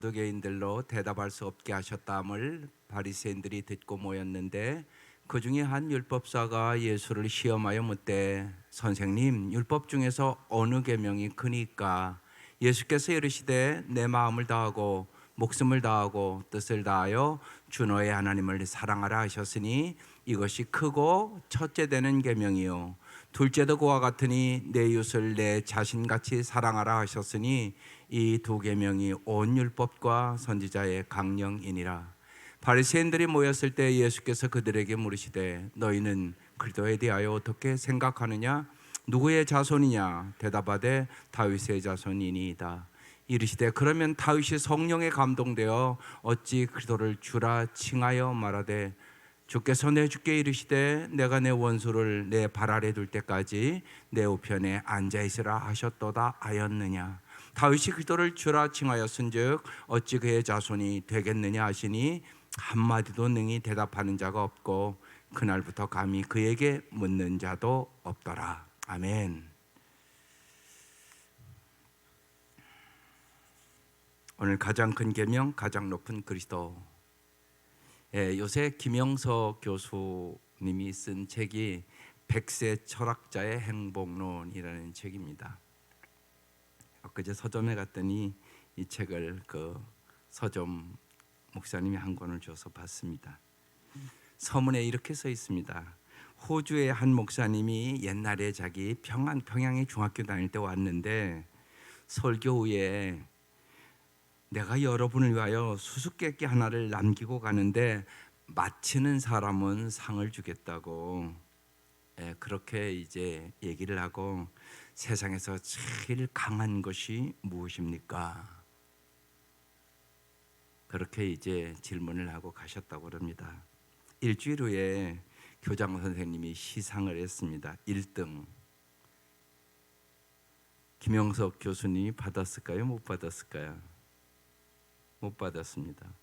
사두개인들로 대답할 수 없게 하셨다함을 바리새인들이 듣고 모였는데 그 중에 한 율법사가 예수를 시험하여 묻되 선생님, 율법 중에서 어느 계명이 크니까? 예수께서 이르시되 내 마음을 다하고 목숨을 다하고 뜻을 다하여 주 너의 하나님을 사랑하라 하셨으니 이것이 크고 첫째 되는 계명이요 둘째도 그와 같으니 내 이웃을 내 자신같이 사랑하라 하셨으니 이 두 계명이 온 율법과 선지자의 강령이니라. 바리새인들이 모였을 때 예수께서 그들에게 물으시되 너희는 그리스도에 대하여 어떻게 생각하느냐? 누구의 자손이냐? 대답하되 다윗의 자손이니이다. 이르시되 그러면 다윗이 성령에 감동되어 어찌 그리스도를 주라 칭하여 말하되 주께서 내 주께 이르시되 내가 내 원수를 내 발 아래 둘 때까지 내 우편에 앉아 있으라 하셨도다 하였느냐? 다윗이 그리스도를 주라 칭하였은즉 어찌 그의 자손이 되겠느냐 하시니 한마디도 능히 대답하는 자가 없고 그날부터 감히 그에게 묻는 자도 없더라. 아멘. 오늘 가장 큰 계명, 가장 높은 그리스도. 요새 김영석 교수님이 쓴 책이 백세 철학자의 행복론이라는 책입니다. 엊그제 서점에 갔더니 이 책을 그 서점 목사님이 한 권을 줘서 봤습니다. 서문에 이렇게 써 있습니다. 호주의 한 목사님이 옛날에 자기 평양에 중학교 다닐 때 왔는데 설교 후에 내가 여러분을 위하여 수수께끼 하나를 남기고 가는데 맞히는 사람은 상을 주겠다고 그렇게 이제 얘기를 하고 세상에서 제일 강한 것이 무엇입니까? 그렇게 이제 질문을 하고 가셨다고 합니다. 일주일 후에 교장 선생님이 시상을 했습니다. 1등 김영석 교수님이 받았을까요? 못 받았을까요? 못 받았습니다.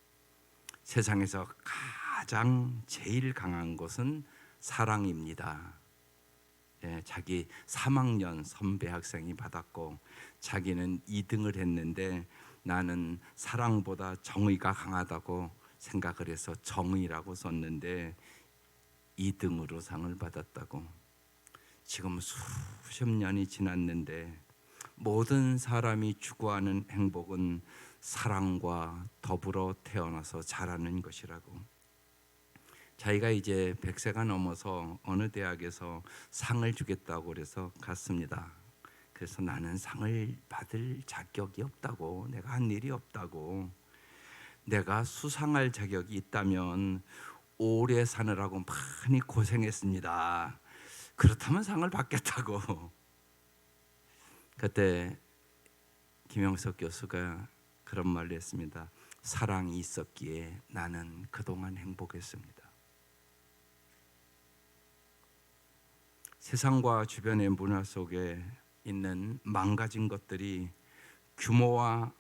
세상에서 가장 제일 강한 것은 사랑입니다. 자기 3학년 선배 학생이 받았고 자기는 2등을 했는데 나는 사랑보다 정의가 강하다고 생각을 해서 정의라고 썼는데 2등으로 상을 받았다고. 지금 수십 년이 지났는데 모든 사람이 추구하는 행복은 사랑과 더불어 태어나서 자라는 것이라고. 자기가 이제 100세가 넘어서 어느 대학에서 상을 주겠다고 그래서 갔습니다. 그래서 나는 상을 받을 자격이 없다고, 내가 한 일이 없다고, 내가 수상할 자격이 있다면 오래 사느라고 많이 고생했습니다. 그렇다면 상을 받겠다고. 그때 김영석 교수가 그런 말을 했습니다. 사랑이 있었기에 나는 그동안 행복했습니다. 세상과 주변의 문화 속에 있는 망가진 것들이 규모와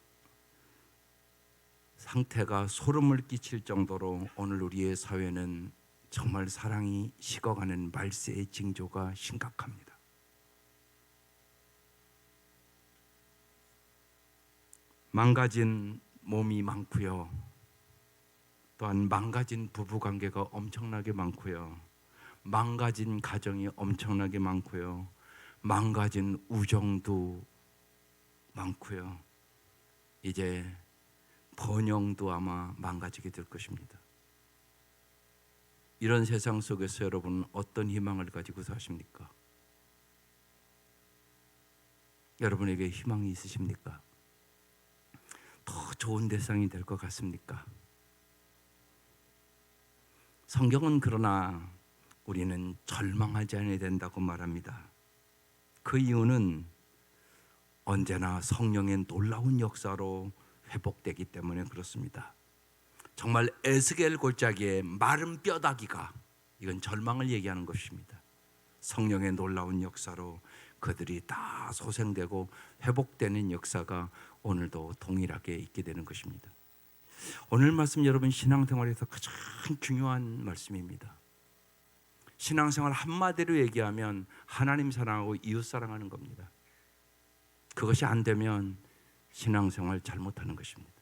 상태가 소름을 끼칠 정도로 오늘 우리의 사회는 정말 사랑이 식어가는 말세의 징조가 심각합니다. 망가진 몸이 많고요. 또한 망가진 부부관계가 엄청나게 많고요. 망가진 가정이 엄청나게 많고요. 망가진 우정도 많고요. 이제 번영도 아마 망가지게 될 것입니다. 이런 세상 속에서 여러분은 어떤 희망을 가지고 사십니까? 여러분에게 희망이 있으십니까? 더 좋은 대상이 될 것 같습니까? 성경은 그러나 우리는 절망하지 않아야 된다고 말합니다. 그 이유는 언제나 성령의 놀라운 역사로 회복되기 때문에 그렇습니다. 정말 에스겔 골짜기에 마른 뼈다귀가, 이건 절망을 얘기하는 것입니다. 성령의 놀라운 역사로 그들이 다 소생되고 회복되는 역사가 오늘도 동일하게 있게 되는 것입니다. 오늘 말씀 여러분 신앙생활에서 가장 중요한 말씀입니다. 신앙생활 한마디로 얘기하면 하나님 사랑하고 이웃 사랑하는 겁니다. 그것이 안 되면 신앙생활 잘못하는 것입니다.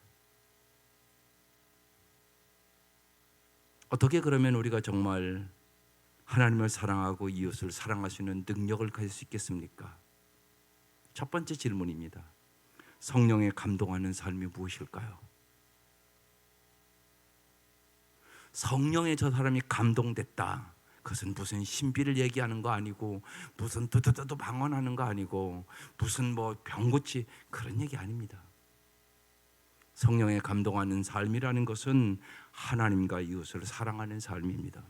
어떻게 그러면 우리가 정말 하나님을 사랑하고 이웃을 사랑할 수 있는 능력을 가질 수 있겠습니까? 첫 번째 질문입니다. 성령에 감동하는 삶이 무엇일까요? 성령에 저 사람이 감동됐다. 그것은 무슨 신비를 얘기하는 거 아니고 무슨 두두두두 방언하는 거 아니고 무슨 뭐 병고치 그런 얘기 아닙니다. 성령에 감동하는 삶이라는 것은 하나님과 이웃을 사랑하는 삶입니다.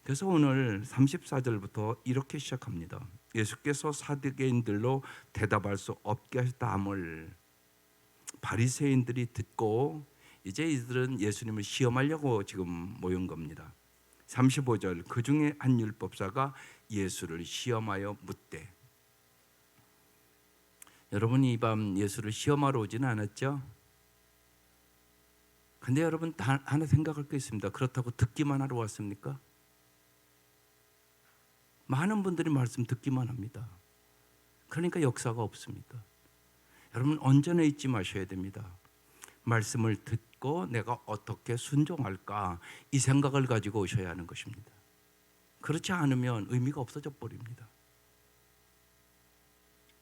그래서 오늘 34절부터 이렇게 시작합니다. 예수께서 사두개인들로 대답할 수 없게 하셨다함을 바리새인들이 듣고 이제 이들은 예수님을 시험하려고 지금 모인 겁니다. 35절 그 중에 한 율법사가 예수를 시험하여 묻되. 여러분이 이 밤 예수를 시험하러 오지는 않았죠? 근데 여러분 하나 생각할 게 있습니다. 그렇다고 듣기만 하러 왔습니까? 많은 분들이 말씀 듣기만 합니다. 그러니까 역사가 없습니다. 여러분 언제나 잊지 마셔야 됩니다. 말씀을 듣고 내가 어떻게 순종할까 이 생각을 가지고 오셔야 하는 것입니다. 그렇지 않으면 의미가 없어져 버립니다.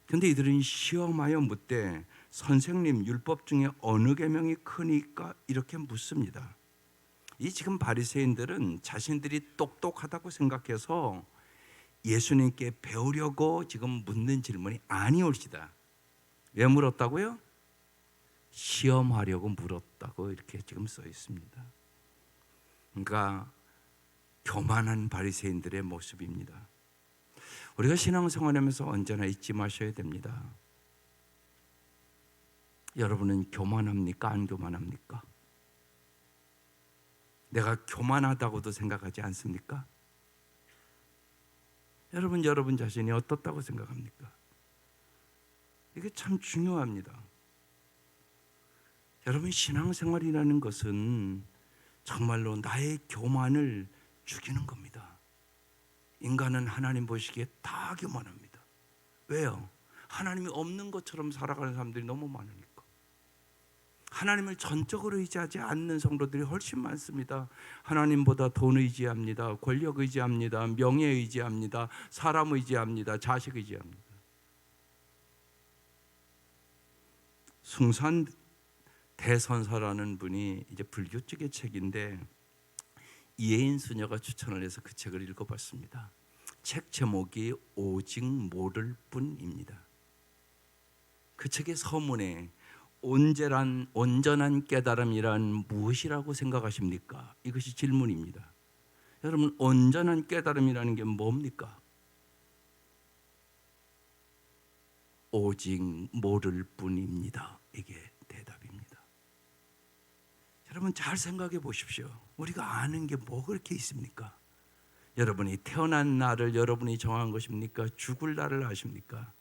그런데 이들은 시험하여 묻되 선생님 율법 중에 어느 계명이 크니까 이렇게 묻습니다. 이 지금 바리새인들은 자신들이 똑똑하다고 생각해서 예수님께 배우려고 지금 묻는 질문이 아니올시다. 왜 물었다고요? 시험하려고 물었다고 이렇게 지금 써 있습니다. 그러니까 교만한 바리새인들의 모습입니다. 우리가 신앙생활하면서 언제나 잊지 마셔야 됩니다. 여러분은 교만합니까? 안 교만합니까? 내가 교만하다고도 생각하지 않습니까? 여러분 자신이 어떻다고 생각합니까? 이게 참 중요합니다. 여러분 신앙생활이라는 것은 정말로 나의 교만을 죽이는 겁니다. 인간은 하나님 보시기에 다 교만합니다. 왜요? 하나님이 없는 것처럼 살아가는 사람들이 너무 많으니까. 하나님을 전적으로 의지하지 않는 성도들이 훨씬 많습니다. 하나님보다 돈 의지합니다. 권력 의지합니다. 명예 의지합니다. 사람 의지합니다. 자식 의지합니다. 숭산 대선사라는 분이 이제 불교 쪽의 책인데 이혜인 수녀가 추천을 해서 그 책을 읽어봤습니다. 책 제목이 오직 모를 뿐입니다. 그 책의 서문에 온전한 깨달음이란 무엇이라고 생각하십니까? 이것이 질문입니다. 여러분 온전한 깨달음이라는 게 뭡니까? 오직 모를 뿐입니다. 이게 대답입니다. 여러분 잘 생각해 보십시오. 우리가 아는 게 뭐 그렇게 있습니까? 여러분이 태어난 날을 여러분이 정한 것입니까? 죽을 날을 아십니까?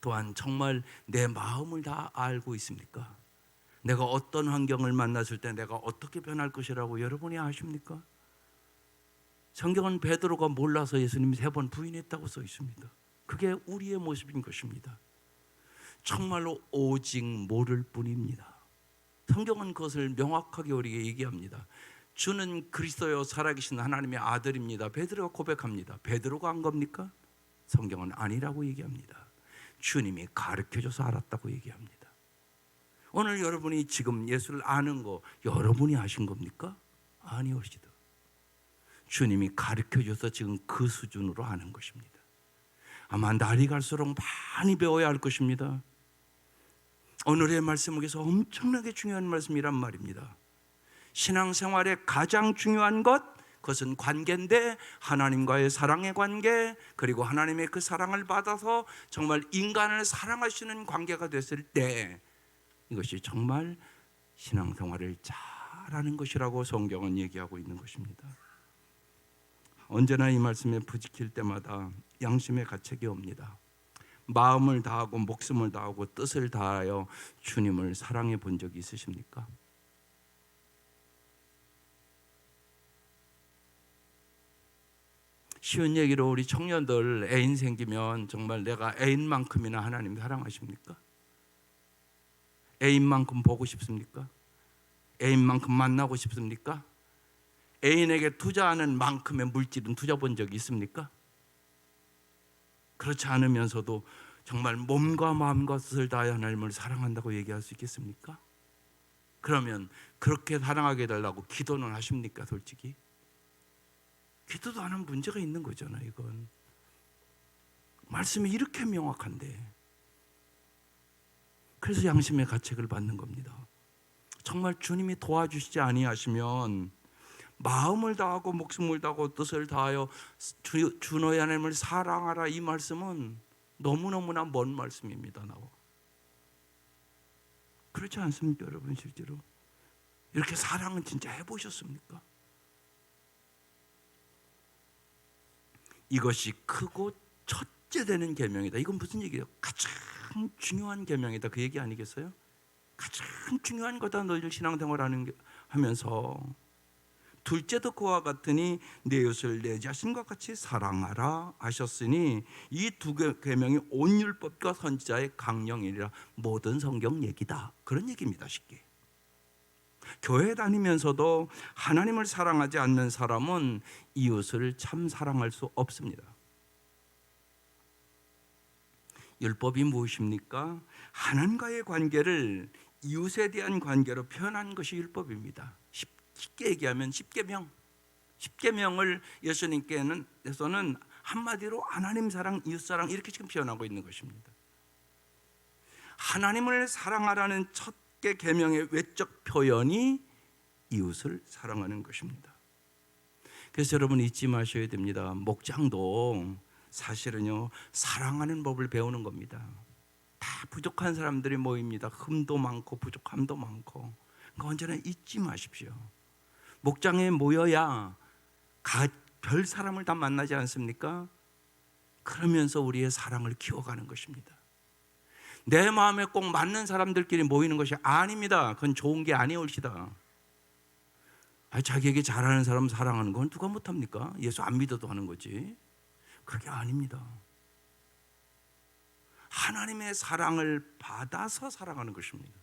또한 정말 내 마음을 다 알고 있습니까? 내가 어떤 환경을 만났을 때 내가 어떻게 변할 것이라고 여러분이 아십니까? 성경은 베드로가 몰라서 예수님이 3번 부인했다고 써 있습니다. 그게 우리의 모습인 것입니다. 정말로 오직 모를 뿐입니다. 성경은 그것을 명확하게 우리에게 얘기합니다. 주는 그리스도요 살아계신 하나님의 아들입니다. 베드로가 고백합니다. 베드로가 한 겁니까? 성경은 아니라고 얘기합니다. 주님이 가르쳐줘서 알았다고 얘기합니다. 오늘 여러분이 지금 예수를 아는 거 여러분이 아신 겁니까? 아니오시다. 주님이 가르쳐줘서 지금 그 수준으로 아는 것입니다. 아마 날이 갈수록 많이 배워야 할 것입니다. 오늘의 말씀에서 엄청나게 중요한 말씀이란 말입니다. 신앙생활의 가장 중요한 것, 그것은 관계인데 하나님과의 사랑의 관계, 그리고 하나님의 그 사랑을 받아서 정말 인간을 사랑할 수 있는 관계가 됐을 때 이것이 정말 신앙생활을 잘하는 것이라고 성경은 얘기하고 있는 것입니다. 언제나 이 말씀에 부딪힐 때마다 양심의 가책이 옵니다. 마음을 다하고 목숨을 다하고 뜻을 다하여 주님을 사랑해 본 적이 있으십니까? 쉬운 얘기로 우리 청년들 애인 생기면 정말 내가 애인만큼이나 하나님 사랑하십니까? 애인만큼 보고 싶습니까? 애인만큼 만나고 싶습니까? 애인에게 투자하는 만큼의 물질은 투자 본 적이 있습니까? 그렇지 않으면서도 정말 몸과 마음과 뜻을 다해 하나님을 사랑한다고 얘기할 수 있겠습니까? 그러면 그렇게 사랑하게 해달라고 기도는 하십니까? 솔직히 기도도 안 하면 문제가 있는 거잖아요. 이건 말씀이 이렇게 명확한데, 그래서 양심의 가책을 받는 겁니다. 정말 주님이 도와주시지 아니하시면 마음을 다하고 목숨을 다하고 뜻을 다하여 주 너의 하나님을 사랑하라, 이 말씀은 너무너무나 먼 말씀입니다. 나와 그렇지 않습니까? 여러분 실제로 이렇게 사랑은 진짜 해보셨습니까? 이것이 크고 첫째 되는 계명이다. 이건 무슨 얘기예요? 가장 중요한 계명이다, 그 얘기 아니겠어요? 가장 중요한 거다 너희들 신앙생활 하면서. 둘째도 그와 같으니 내 이웃을 내 자신과 같이 사랑하라 하셨으니, 이 두 계명이 온 율법과 선지자의 강령이라. 모든 성경 얘기다, 그런 얘기입니다. 쉽게 교회 다니면서도 하나님을 사랑하지 않는 사람은 이웃을 참 사랑할 수 없습니다. 율법이 무엇입니까? 하나님과의 관계를 이웃에 대한 관계로 표현한 것이 율법입니다. 쉽게 얘기하면 십계명을 예수님께서는 한마디로 하나님 사랑, 이웃 사랑, 이렇게 지금 표현하고 있는 것입니다. 하나님을 사랑하라는 첫째 계명의 외적 표현이 이웃을 사랑하는 것입니다. 그래서 여러분 잊지 마셔야 됩니다. 목장도 사실은요, 사랑하는 법을 배우는 겁니다. 다 부족한 사람들이 모입니다. 흠도 많고 부족함도 많고. 그러니까 언제나 잊지 마십시오. 목장에 모여야 별 사람을 다 만나지 않습니까? 그러면서 우리의 사랑을 키워가는 것입니다. 내 마음에 꼭 맞는 사람들끼리 모이는 것이 아닙니다. 그건 좋은 게 아니올시다. 자기에게 잘하는 사람 사랑하는 건 누가 못합니까? 예수 안 믿어도 하는 거지. 그게 아닙니다. 하나님의 사랑을 받아서 사랑하는 것입니다.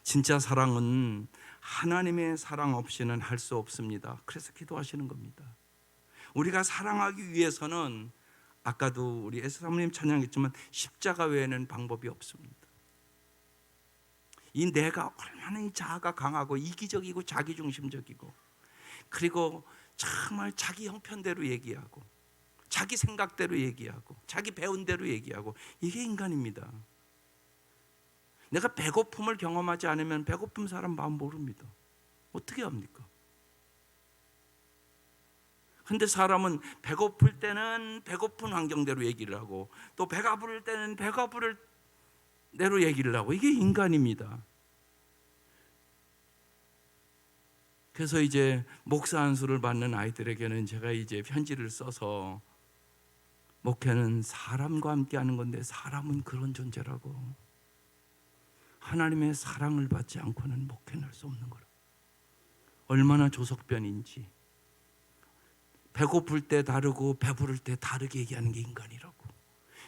진짜 사랑은 하나님의 사랑 없이는 할 수 없습니다. 그래서 기도하시는 겁니다. 우리가 사랑하기 위해서는 아까도 우리 에스 사모님 찬양했지만 십자가 외에는 방법이 없습니다. 이 내가 얼마나 이 자아가 강하고 이기적이고 자기중심적이고, 그리고 정말 자기 형편대로 얘기하고 자기 생각대로 얘기하고 자기 배운 대로 얘기하고, 이게 인간입니다. 내가 배고픔을 경험하지 않으면 배고픔 사람 마음 모릅니다. 어떻게 합니까? 근데 사람은 배고플 때는 배고픈 환경대로 얘기를 하고, 또 배가 부를 때는 배가 부를 대로 얘기를 하고, 이게 인간입니다. 그래서 이제 목사 안수를 받는 아이들에게는 제가 이제 편지를 써서, 목회는 사람과 함께 하는 건데 사람은 그런 존재라고, 하나님의 사랑을 받지 않고는 목회는 할 수 없는 거라. 얼마나 조석변인지. 배고플 때 다르고 배부를 때 다르게 얘기하는 게 인간이라고.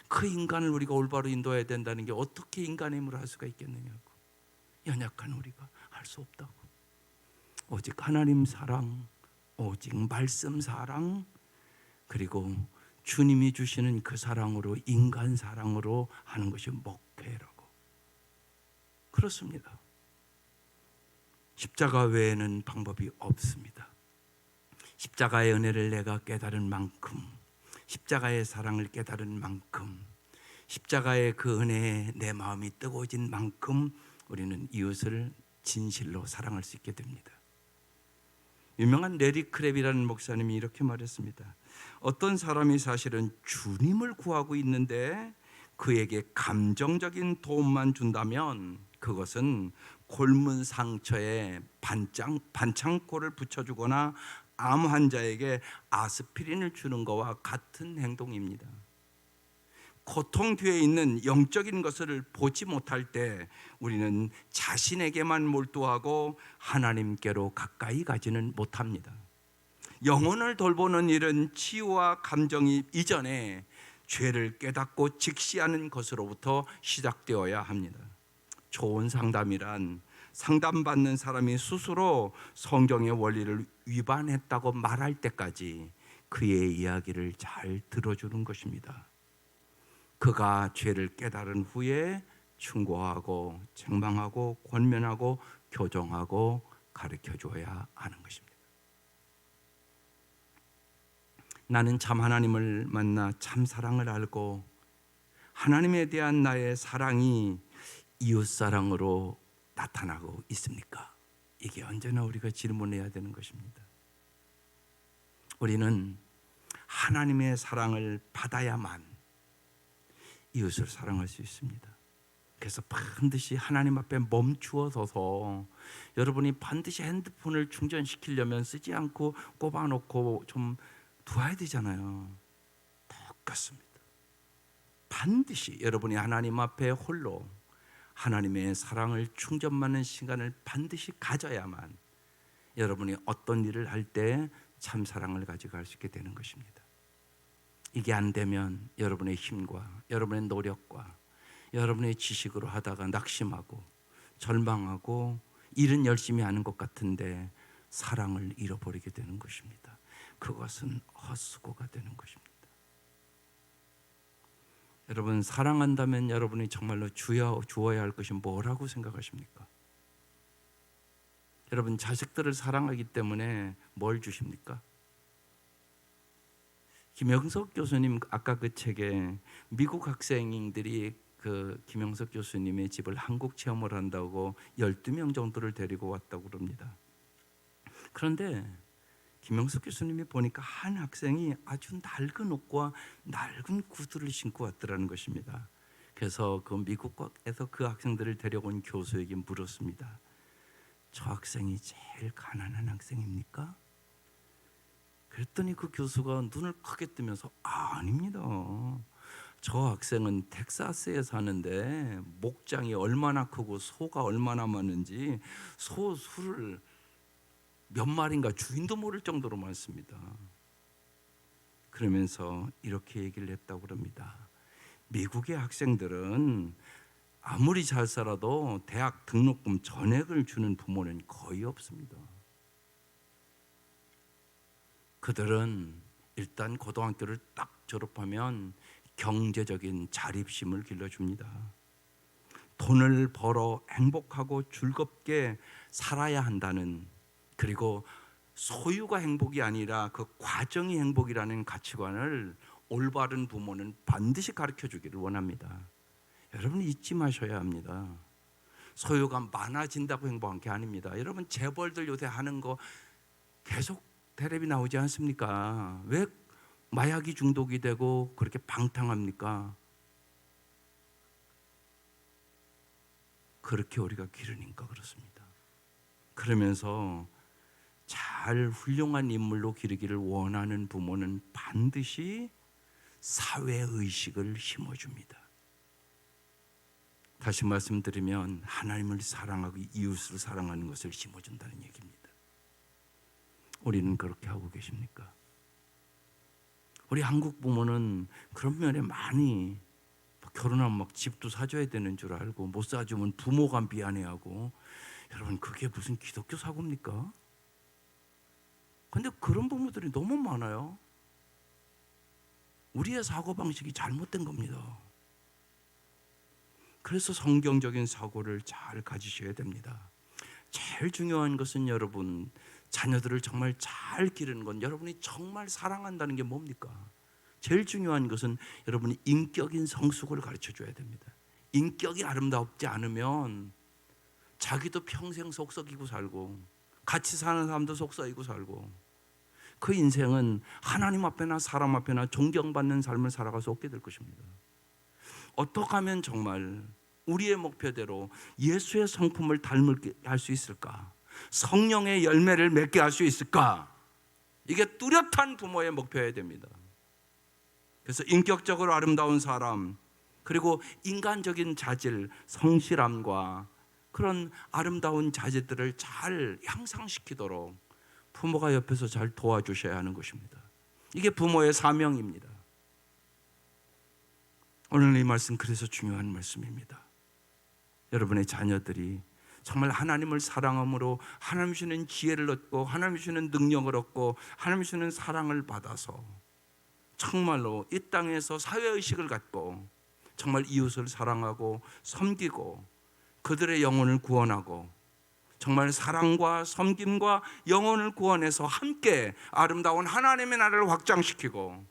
그 인간을 우리가 올바로 인도해야 된다는 게 어떻게 인간의 힘으로 할 수가 있겠느냐고. 연약한 우리가 할 수 없다고. 오직 하나님 사랑, 오직 말씀 사랑, 그리고 주님이 주시는 그 사랑으로, 인간 사랑으로 하는 것이 목회라고. 그렇습니다. 십자가 외에는 방법이 없습니다. 십자가의 은혜를 내가 깨달은 만큼, 십자가의 사랑을 깨달은 만큼, 십자가의 그 은혜에 내 마음이 뜨거워진 만큼 우리는 이웃을 진실로 사랑할 수 있게 됩니다. 유명한 레리 크랩이라는 목사님이 이렇게 말했습니다. 어떤 사람이 사실은 주님을 구하고 있는데 그에게 감정적인 도움만 준다면 그것은 곪은 상처에 반창고를 붙여주거나 암 환자에게 아스피린을 주는 것과 같은 행동입니다. 고통 뒤에 있는 영적인 것을 보지 못할 때 우리는 자신에게만 몰두하고 하나님께로 가까이 가지는 못합니다. 영혼을 돌보는 일은 치유와 감정이 이전에 죄를 깨닫고 직시하는 것으로부터 시작되어야 합니다. 좋은 상담이란 상담받는 사람이 스스로 성경의 원리를 위반했다고 말할 때까지 그의 이야기를 잘 들어주는 것입니다. 그가 죄를 깨달은 후에 충고하고 책망하고 권면하고 교정하고 가르쳐 줘야 하는 것입니다. 나는 참 하나님을 만나 참 사랑을 알고 하나님에 대한 나의 사랑이 이웃사랑으로 나타나고 있습니까? 이게 언제나 우리가 질문해야 되는 것입니다. 우리는 하나님의 사랑을 받아야만 이웃을 사랑할 수 있습니다. 그래서 반드시 하나님 앞에 멈추어 서서, 여러분이 반드시 핸드폰을 충전시키려면 쓰지 않고 꼽아놓고 좀 두어야 되잖아요. 똑같습니다. 반드시 여러분이 하나님 앞에 홀로 하나님의 사랑을 충전받는 시간을 반드시 가져야만 여러분이 어떤 일을 할 때 참 사랑을 가지고 갈 수 있게 되는 것입니다. 이게 안 되면 여러분의 힘과 여러분의 노력과 여러분의 지식으로 하다가 낙심하고 절망하고 일은 열심히 하는 것 같은데 사랑을 잃어버리게 되는 것입니다. 그것은 헛수고가 되는 것입니다. 여러분, 사랑한다면 여러분이 정말로 주어야 할 것이 뭐라고 생각하십니까? 여러분, 자식들을 사랑하기 때문에 뭘 주십니까? 김영석 교수님 아까 그 책에 미국 학생들이 그 김영석 교수님의 집을 한국 체험을 한다고 12명 정도를 데리고 왔다고 그럽니다. 그런데 김영석 교수님이 보니까 한 학생이 아주 낡은 옷과 낡은 구두를 신고 왔더라는 것입니다. 그래서 그 미국에서 그 학생들을 데려온 교수에게 물었습니다. 저 학생이 제일 가난한 학생입니까? 그랬더니 그 교수가 눈을 크게 뜨면서 아닙니다. 저 학생은 텍사스에 사는데 목장이 얼마나 크고 소가 얼마나 많은지 소 수를 몇 마리인가 주인도 모를 정도로 많습니다. 그러면서 이렇게 얘기를 했다고 합니다. 미국의 학생들은 아무리 잘 살아도 대학 등록금 전액을 주는 부모는 거의 없습니다. 그들은 일단 고등학교를 딱 졸업하면 경제적인 자립심을 길러줍니다. 돈을 벌어 행복하고 즐겁게 살아야 한다는, 그리고 소유가 행복이 아니라 그 과정이 행복이라는 가치관을 올바른 부모는 반드시 가르쳐 주기를 원합니다. 여러분 잊지 마셔야 합니다. 소유가 많아진다고 행복한 게 아닙니다. 여러분 재벌들 요새 하는 거 계속 텔레비 나오지 않습니까? 왜 마약이 중독이 되고 그렇게 방탕합니까? 그렇게 우리가 기르니까 그렇습니다. 그러면서 잘 훌륭한 인물로 기르기를 원하는 부모는 반드시 사회의식을 심어줍니다. 다시 말씀드리면 하나님을 사랑하고 이웃을 사랑하는 것을 심어준다는 얘기입니다. 우리는 그렇게 하고 계십니까? 우리 한국 부모는 그런 면에 많이 결혼하면 막 집도 사줘야 되는 줄 알고 못 사주면 부모가 미안해하고, 여러분 그게 무슨 기독교 사고입니까? 근데 그런 부모들이 너무 많아요. 우리의 사고방식이 잘못된 겁니다. 그래서 성경적인 사고를 잘 가지셔야 됩니다. 제일 중요한 것은 여러분, 자녀들을 정말 잘 기르는 건, 여러분이 정말 사랑한다는 게 뭡니까? 제일 중요한 것은 여러분이 인격인 성숙을 가르쳐 줘야 됩니다. 인격이 아름답지 않으면 자기도 평생 속썩이고 살고 같이 사는 사람도 속썩이고 살고, 그 인생은 하나님 앞에나 사람 앞에나 존경받는 삶을 살아갈 수 없게 될 것입니다. 어떻게 하면 정말 우리의 목표대로 예수의 성품을 닮게 할 수 있을까? 성령의 열매를 맺게 할 수 있을까? 이게 뚜렷한 부모의 목표여야 됩니다. 그래서 인격적으로 아름다운 사람, 그리고 인간적인 자질, 성실함과 그런 아름다운 자질들을 잘 향상시키도록 부모가 옆에서 잘 도와주셔야 하는 것입니다. 이게 부모의 사명입니다. 오늘 이 말씀 그래서 중요한 말씀입니다. 여러분의 자녀들이 정말 하나님을 사랑함으로 하나님 주시는 지혜를 얻고 하나님 주시는 능력을 얻고 하나님 주시는 사랑을 받아서 정말로 이 땅에서 사회의식을 갖고 정말 이웃을 사랑하고 섬기고 그들의 영혼을 구원하고 정말 사랑과 섬김과 영혼을 구원해서 함께 아름다운 하나님의 나라를 확장시키고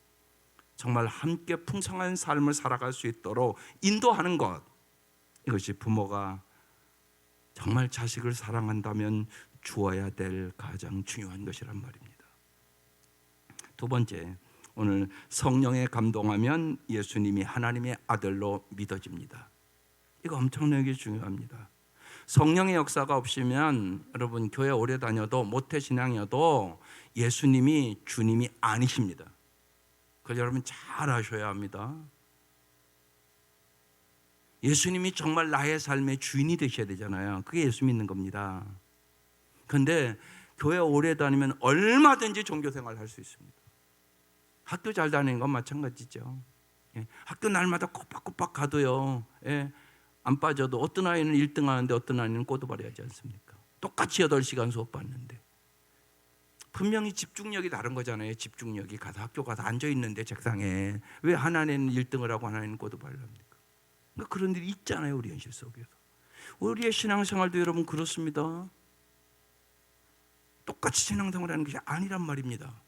정말 함께 풍성한 삶을 살아갈 수 있도록 인도하는 것, 이것이 부모가 정말 자식을 사랑한다면 주어야 될 가장 중요한 것이란 말입니다. 두 번째, 오늘 성령에 감동하면 예수님이 하나님의 아들로 믿어집니다. 이거 엄청나게 중요합니다. 성령의 역사가 없으면 여러분 교회 오래 다녀도 모태신앙이어도 예수님이 주님이 아니십니다. 그걸 여러분 잘 아셔야 합니다. 예수님이 정말 나의 삶의 주인이 되셔야 되잖아요. 그게 예수 믿는 겁니다. 그런데 교회 오래 다니면 얼마든지 종교생활 할 수 있습니다. 학교 잘 다니는 건 마찬가지죠. 학교 날마다 꼬박꼬박 가도요, 안 빠져도 어떤 아이는 1등 하는데 어떤 아이는 꼬두발이 하지 않습니까? 똑같이 8시간 수업 받는데 분명히 집중력이 다른 거잖아요. 집중력이 가서 학교 가서 앉아있는데 책상에 왜 하나는 1등을 하고 하나는 꼬두발을 합니까? 그러니까 그런 일이 있잖아요. 우리 현실 속에서. 우리의 신앙생활도 여러분 그렇습니다. 똑같이 신앙생활하는 것이 아니란 말입니다.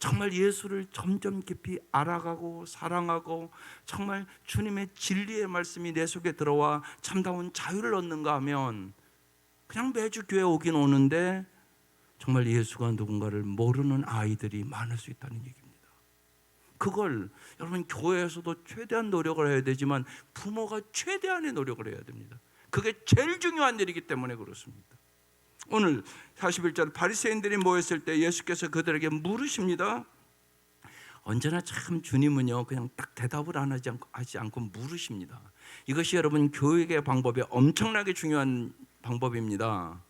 정말 예수를 점점 깊이 알아가고 사랑하고 정말 주님의 진리의 말씀이 내 속에 들어와 참다운 자유를 얻는가 하면 그냥 매주 교회 오긴 오는데 정말 예수가 누군가를 모르는 아이들이 많을 수 있다는 얘기입니다. 그걸 여러분 교회에서도 최대한 노력을 해야 되지만 부모가 최대한의 노력을 해야 됩니다. 그게 제일 중요한 일이기 때문에 그렇습니다. 오늘 41절 바리새인들이 모였을 때 예수께서 그들에게 물으십니다. 언제나 참 주님은요 그냥 딱 대답을 하지 않고 물으십니다. 이것이 여러분 교육의 방법에 엄청나게 중요한 방법입니다.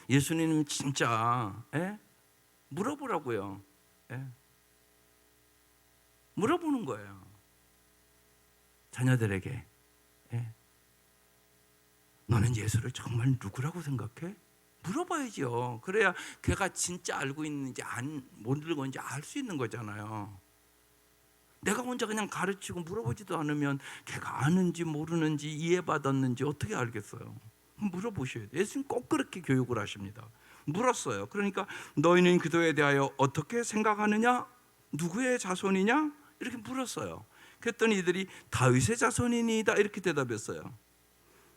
예수님 진짜 물어보라고요. 물어보는 거예요. 자녀들에게 너는 예수를 정말 누구라고 생각해? 물어봐야죠. 그래야 걔가 진짜 알고 있는지 모르는 건지 알 수 있는 거잖아요. 내가 혼자 그냥 가르치고 물어보지도 않으면 걔가 아는지 모르는지 이해받았는지 어떻게 알겠어요? 물어보셔야 돼요. 예수님 꼭 그렇게 교육을 하십니다. 물었어요. 그러니까 너희는 그도에 대하여 어떻게 생각하느냐? 누구의 자손이냐? 이렇게 물었어요. 그랬더니 이들이 다윗의 자손이니이다 이렇게 대답했어요.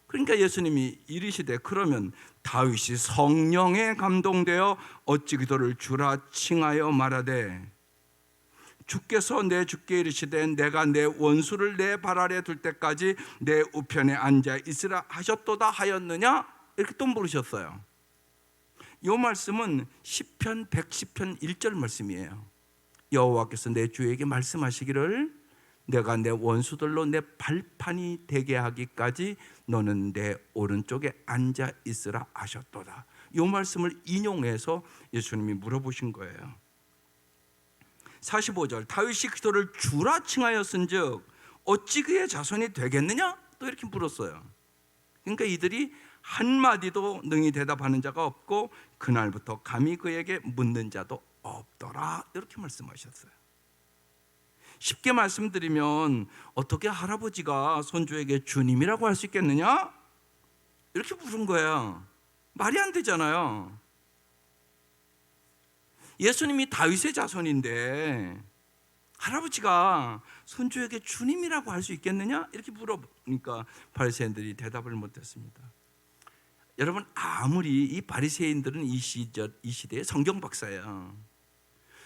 그러니까 예수님이 이르시되 그러면 다윗이 성령에 감동되어 어찌 그도를 주라 칭하여 말하되 주께서 내 주께 이르시되 내가 내 원수를 내 발 아래 둘 때까지 내 우편에 앉아 있으라 하셨도다 하였느냐? 이렇게 또 물으셨어요. 이 말씀은 시편 110편 1절 말씀이에요. 여호와께서 내 주에게 말씀하시기를 내가 내 원수들로 내 발판이 되게 하기까지 너는 내 오른쪽에 앉아 있으라 하셨도다. 이 말씀을 인용해서 예수님이 물어보신 거예요. 45절 다윗이 그도를 주라 칭하였은즉 어찌 그의 자손이 되겠느냐? 또 이렇게 물었어요. 그러니까 이들이 한마디도 능히 대답하는 자가 없고 그날부터 감히 그에게 묻는 자도 없더라 이렇게 말씀하셨어요. 쉽게 말씀드리면 어떻게 할아버지가 손주에게 주님이라고 할 수 있겠느냐? 이렇게 물은 거예요. 말이 안 되잖아요. 예수님이 다윗의 자손인데 할아버지가 손주에게 주님이라고 할 수 있겠느냐? 이렇게 물어보니까 바리새인들이 대답을 못했습니다. 여러분 아무리 이 바리새인들은 이 시대의 성경 박사예요.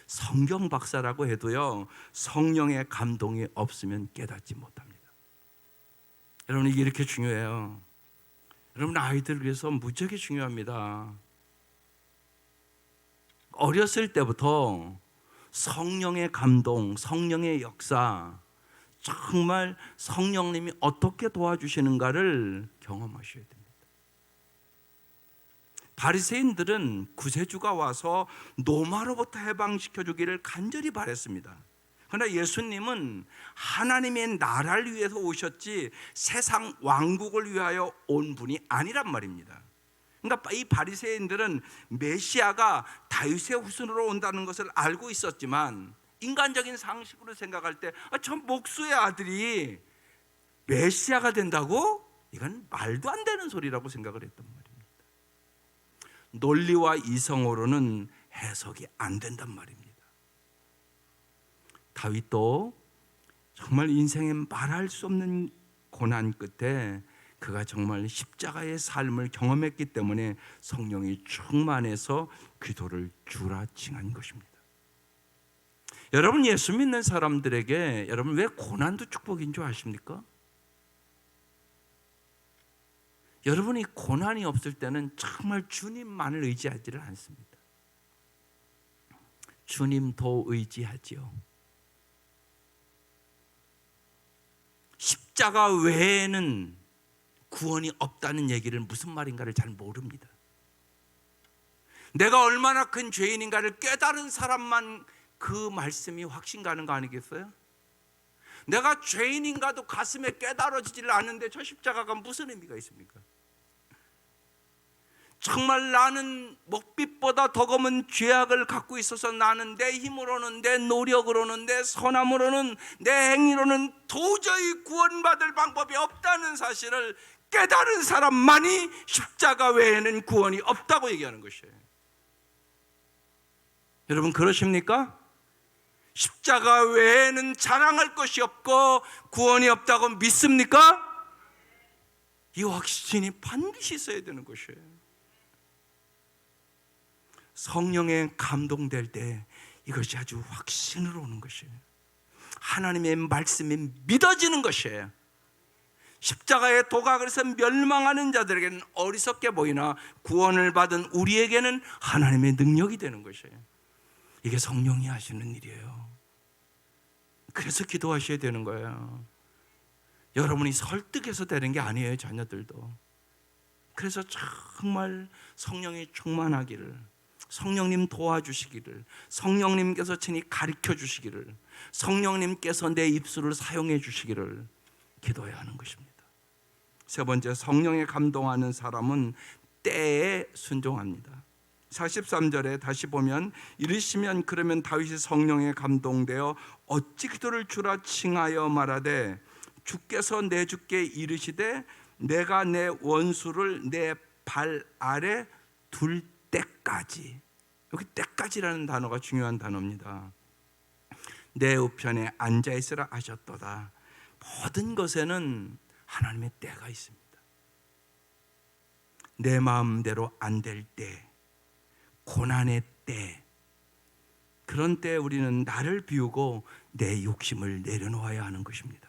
성경 박사라고 해도요 성령의 감동이 없으면 깨닫지 못합니다. 여러분 이게 이렇게 중요해요. 여러분 아이들을 위해서 무지하게 중요합니다. 어렸을 때부터 성령의 감동, 성령의 역사, 정말 성령님이 어떻게 도와주시는가를 경험하셔야 됩니다. 바리새인들은 구세주가 와서 노마로부터 해방시켜주기를 간절히 바랬습니다. 그러나 예수님은 하나님의 나라를 위해서 오셨지 세상 왕국을 위하여 온 분이 아니란 말입니다. 그러니까 이 바리새인들은 메시아가 다윗의 후손으로 온다는 것을 알고 있었지만 인간적인 상식으로 생각할 때 저 목수의 아들이 메시아가 된다고? 이건 말도 안 되는 소리라고 생각을 했단 말입니다. 논리와 이성으로는 해석이 안 된단 말입니다. 다윗도 정말 인생에 말할 수 없는 고난 끝에 그가 정말 십자가의 삶을 경험했기 때문에 성령이 충만해서 기도를 주라칭한 것입니다. 여러분, 예수 믿는 사람들에게 여러분 왜 고난도 축복인 줄 아십니까? 여러분이 고난이 없을 때는 정말 주님만을 의지하지를 않습니다. 주님도 의지하지요. 십자가 외에는 구원이 없다는 얘기를 무슨 말인가를 잘 모릅니다. 내가 얼마나 큰 죄인인가를 깨달은 사람만 그 말씀이 확신 가는 거 아니겠어요? 내가 죄인인가도 가슴에 깨달아지질 않는데 저 십자가가 무슨 의미가 있습니까? 정말 나는 먹빛보다 더 검은 죄악을 갖고 있어서 나는 내 힘으로는, 내 노력으로는, 내 선함으로는, 내 행위로는 도저히 구원받을 방법이 없다는 사실을 깨달은 사람만이 십자가 외에는 구원이 없다고 얘기하는 것이에요. 여러분, 그러십니까? 십자가 외에는 자랑할 것이 없고 구원이 없다고 믿습니까? 이 확신이 반드시 있어야 되는 것이에요. 성령에 감동될 때 이것이 아주 확신으로 오는 것이에요. 하나님의 말씀이 믿어지는 것이에요. 십자가의 도가 그래서 멸망하는 자들에게는 어리석게 보이나 구원을 받은 우리에게는 하나님의 능력이 되는 것이에요. 이게 성령이 하시는 일이에요. 그래서 기도하셔야 되는 거예요. 여러분이 설득해서 되는 게 아니에요, 자녀들도. 그래서 정말 성령이 충만하기를, 성령님 도와주시기를, 성령님께서 친히 가르쳐 주시기를, 성령님께서 내 입술을 사용해 주시기를 기도해야 하는 것입니다. 세 번째, 성령에 감동하는 사람은 때에 순종합니다. 43절에 다시 보면 이르시면 그러면 다윗이 성령에 감동되어 어찌 기도를 주라 칭하여 말하되 주께서 내 주께 이르시되 내가 내 원수를 내 발 아래 둘 때까지. 여기 때까지라는 단어가 중요한 단어입니다. 내 우편에 앉아있으라 하셨도다. 모든 것에는 하나님의 때가 있습니다. 내 마음대로 안 될 때, 고난의 때, 그런 때 우리는 나를 비우고 내 욕심을 내려놓아야 하는 것입니다.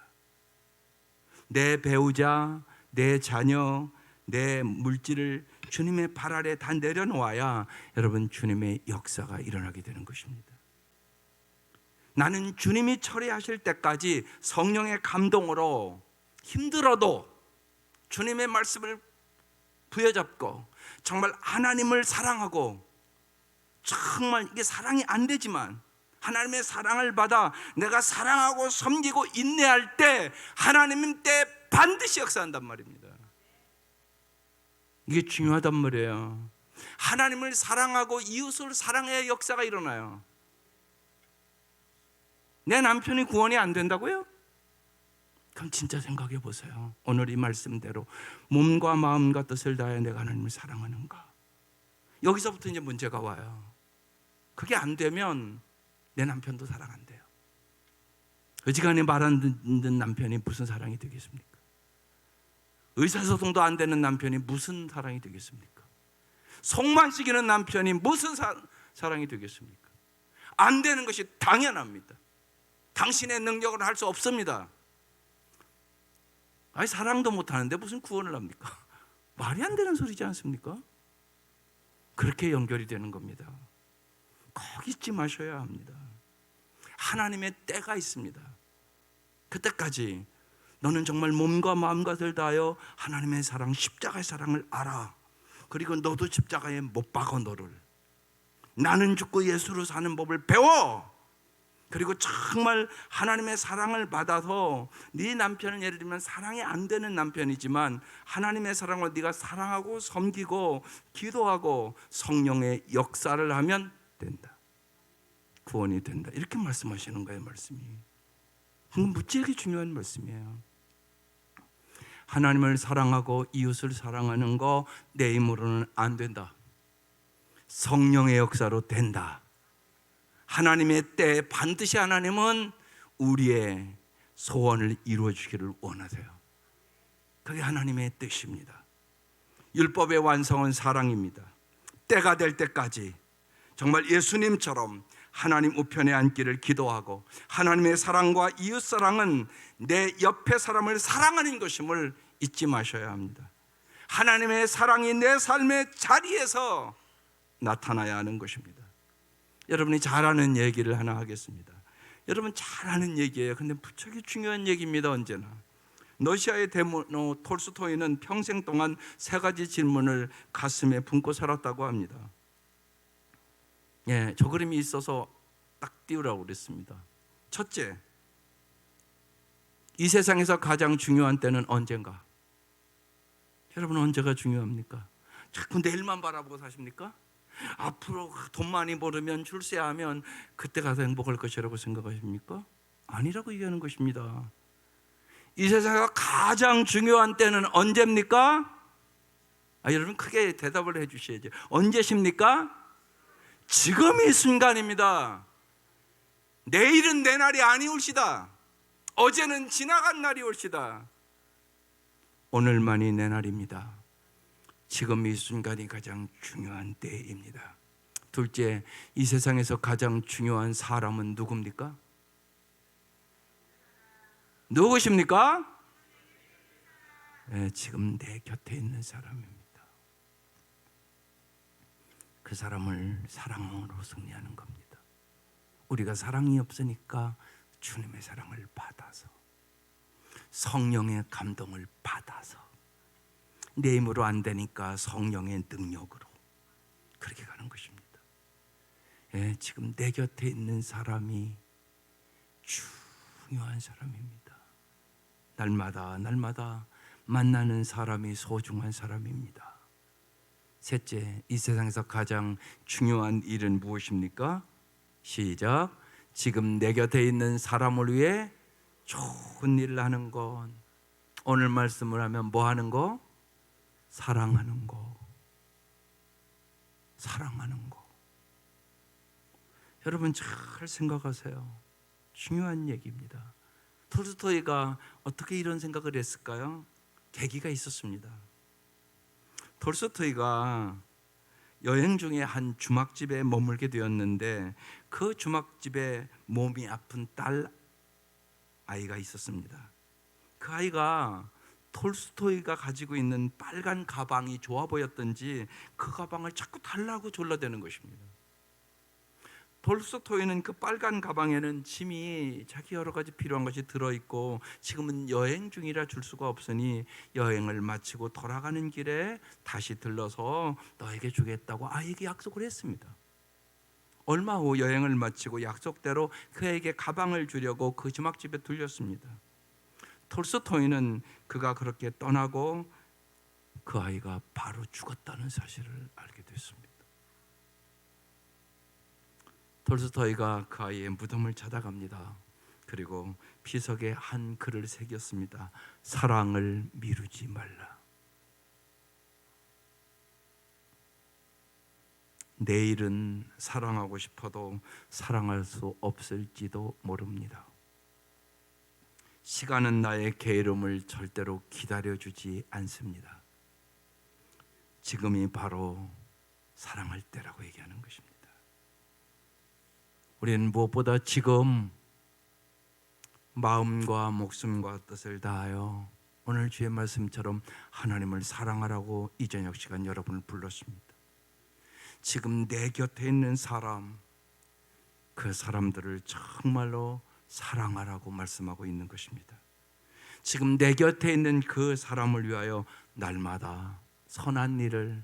내 배우자, 내 자녀, 내 물질을 주님의 발 아래 다 내려놓아야 여러분 주님의 역사가 일어나게 되는 것입니다. 나는 주님이 처리하실 때까지 성령의 감동으로 힘들어도 주님의 말씀을 부여잡고 정말 하나님을 사랑하고, 정말 이게 사랑이 안 되지만 하나님의 사랑을 받아 내가 사랑하고 섬기고 인내할 때 하나님은 때 반드시 역사한단 말입니다. 이게 중요하단 말이에요. 하나님을 사랑하고 이웃을 사랑해야 역사가 일어나요. 내 남편이 구원이 안 된다고요? 그럼 진짜 생각해 보세요. 오늘 이 말씀대로 몸과 마음과 뜻을 다해 내가 하나님을 사랑하는가? 여기서부터 이제 문제가 와요. 그게 안 되면 내 남편도 사랑 안 돼요. 어지간히 말 안 듣는 남편이 무슨 사랑이 되겠습니까? 의사소통도 안 되는 남편이 무슨 사랑이 되겠습니까? 속만 시키는 남편이 무슨 사랑이 되겠습니까? 안 되는 것이 당연합니다. 당신의 능력으로 할 수 없습니다. 아니, 사랑도 못하는데 무슨 구원을 합니까? 말이 안 되는 소리지 않습니까? 그렇게 연결이 되는 겁니다. 꼭 잊지 마셔야 합니다. 하나님의 때가 있습니다. 그때까지 너는 정말 몸과 마음과 뜻을 다하여 하나님의 사랑, 십자가의 사랑을 알아. 그리고 너도 십자가에 못 박아 너를. 나는 죽고 예수로 사는 법을 배워. 그리고 정말 하나님의 사랑을 받아서 네 남편을 예를 들면 사랑이 안 되는 남편이지만 하나님의 사랑을 네가 사랑하고 섬기고 기도하고 성령의 역사를 하면 된다. 구원이 된다. 이렇게 말씀하시는 거예요. 말씀이 무지하게 중요한 말씀이에요. 하나님을 사랑하고 이웃을 사랑하는 거 내 힘으로는 안 된다. 성령의 역사로 된다. 하나님의 때에 반드시 하나님은 우리의 소원을 이루어 주기를 원하세요. 그게 하나님의 뜻입니다. 율법의 완성은 사랑입니다. 때가 될 때까지 정말 예수님처럼 하나님 우편에 앉기를 기도하고 하나님의 사랑과 이웃 사랑은 내 옆에 사람을 사랑하는 것임을 잊지 마셔야 합니다. 하나님의 사랑이 내 삶의 자리에서 나타나야 하는 것입니다. 여러분이 잘 아는 얘기를 하나 하겠습니다. 여러분 잘 아는 얘기예요. 근데 무척이 중요한 얘기입니다. 언제나 러시아의 데모노 톨스토이는 평생 동안 3가지 질문을 가슴에 품고 살았다고 합니다. 예, 저 그림이 있어서 딱 띄우라고 그랬습니다. 첫째, 이 세상에서 가장 중요한 때는 언젠가? 여러분 언제가 중요합니까? 자꾸 내일만 바라보고 사십니까? 앞으로 돈 많이 벌으면 출세하면 그때 가서 행복할 것이라고 생각하십니까? 아니라고 얘기하는 것입니다. 이 세상에서 가장 중요한 때는 언제입니까? 여러분 크게 대답을 해 주셔야죠. 언제십니까? 지금 이 순간입니다. 내일은 내 날이 아니올시다. 어제는 지나간 날이 올시다. 오늘만이 내 날입니다. 지금 이 순간이 가장 중요한 때입니다. 둘째, 이 세상에서 가장 중요한 사람은 누굽니까? 누구십니까? 네, 지금 내 곁에 있는 사람입니다. 그 사람을 사랑으로 승리하는 겁니다. 우리가 사랑이 없으니까 주님의 사랑을 받아서 성령의 감동을 받아서 내 힘으로 안 되니까 성령의 능력으로 그렇게 가는 것입니다. 예, 지금 내 곁에 있는 사람이 중요한 사람입니다. 날마다 만나는 사람이 소중한 사람입니다. 셋째, 이 세상에서 가장 중요한 일은 무엇입니까? 시작. 지금 내 곁에 있는 사람을 위해 좋은 일을 하는 것. 오늘 말씀을 하면 뭐 하는 거? 사랑하는 거. 사랑하는 거. 여러분 잘 생각하세요. 중요한 얘기입니다. 톨스토이가 어떻게 이런 생각을 했을까요? 계기가 있었습니다. 톨스토이가 여행 중에 한 주막집에 머물게 되었는데 그 주막집에 몸이 아픈 딸 아이가 있었습니다. 그 아이가 톨스토이가 가지고 있는 빨간 가방이 좋아 보였던지 그 가방을 자꾸 달라고 졸라대는 것입니다. 톨스토이는 그 빨간 가방에는 짐이 자기 여러 가지 필요한 것이 들어있고 지금은 여행 중이라 줄 수가 없으니 여행을 마치고 돌아가는 길에 다시 들러서 너에게 주겠다고 아이에게 약속을 했습니다. 얼마 후 여행을 마치고 약속대로 그에게 가방을 주려고 그 주막집에 들렸습니다. 톨스토이는 그가 그렇게 떠나고 그 아이가 바로 죽었다는 사실을 알게 됐습니다. 톨스토이가 그 아이의 무덤을 찾아갑니다. 그리고 피석에 한 글을 새겼습니다. 사랑을 미루지 말라. 내일은 사랑하고 싶어도 사랑할 수 없을지도 모릅니다. 시간은 나의 게으름을 절대로 기다려주지 않습니다. 지금이 바로 사랑할 때라고 얘기하는 것입니다. 우리는 무엇보다 지금 마음과 목숨과 뜻을 다하여 오늘 주의 말씀처럼 하나님을 사랑하라고 이 저녁 시간 여러분을 불렀습니다. 지금 내 곁에 있는 사람, 그 사람들을 정말로 사랑하라고 말씀하고 있는 것입니다. 지금 내 곁에 있는 그 사람을 위하여 날마다 선한 일을,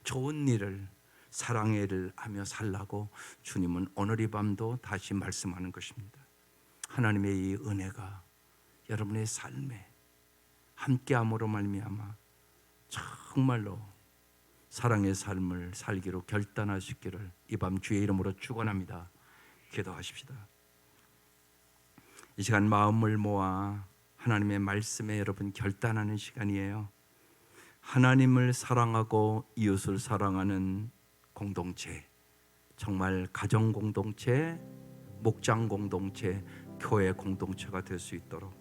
좋은 일을, 사랑의 일을 하며 살라고 주님은 오늘 이 밤도 다시 말씀하는 것입니다. 하나님의 이 은혜가 여러분의 삶에 함께함으로 말미암아 정말로 사랑의 삶을 살기로 결단하시기를 이 밤 주의 이름으로 축원합니다. 기도하십시다. 이 시간 마음을 모아 하나님의 말씀에 여러분 결단하는 시간이에요. 하나님을 사랑하고 이웃을 사랑하는 공동체, 정말 가정 공동체, 목장 공동체, 교회 공동체가 될 수 있도록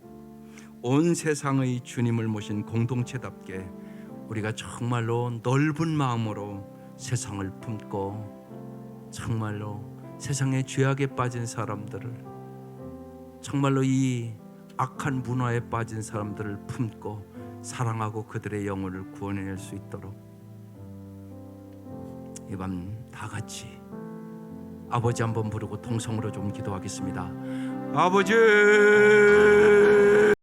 온 세상의 주님을 모신 공동체답게 우리가 정말로 넓은 마음으로 세상을 품고 정말로 세상의 죄악에 빠진 사람들을, 정말로 이 악한 문화에 빠진 사람들을 품고 사랑하고 그들의 영혼을 구원해낼 수 있도록 이 밤 다 같이 아버지 한번 부르고 통성으로 좀 기도하겠습니다. 아버지